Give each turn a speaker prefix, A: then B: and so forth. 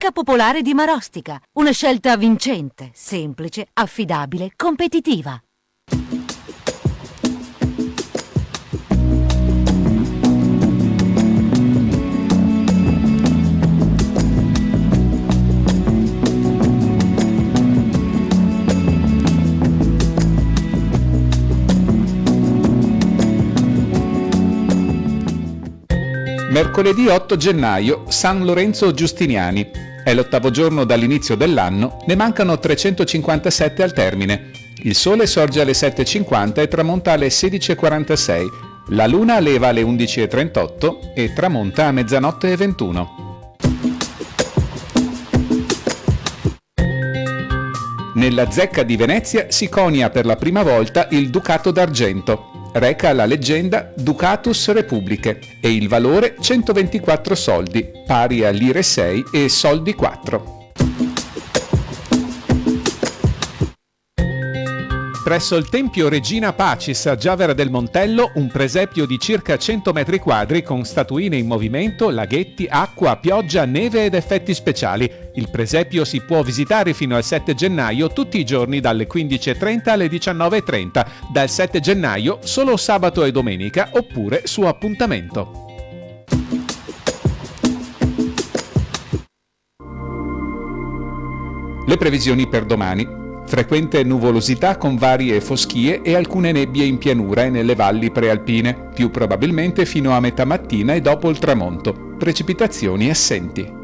A: Zecca Popolare di Marostica. Una scelta vincente, semplice, affidabile, competitiva.
B: Mercoledì 8 gennaio, San Lorenzo Giustiniani. È l'8° giorno dall'inizio dell'anno, ne mancano 357 al termine. Il sole sorge alle 7:50 e tramonta alle 16:46. La luna leva alle 11:38 e tramonta a 00:21. Nella zecca di Venezia si conia per la prima volta il Ducato d'Argento. Reca la leggenda Ducatus Republicae e il valore 124 soldi, pari a lire 6 e soldi 4. Presso il Tempio Regina Pacis a Giavera del Montello, un presepio di circa 100 metri quadri con statuine in movimento, laghetti, acqua, pioggia, neve ed effetti speciali. Il presepio si può visitare fino al 7 gennaio tutti i giorni dalle 15:30 alle 19:30, dal 7 gennaio solo sabato e domenica oppure su appuntamento. Le previsioni per domani. Frequente nuvolosità con varie foschie e alcune nebbie in pianura e nelle valli prealpine, più probabilmente fino a metà mattina e dopo il tramonto. Precipitazioni assenti.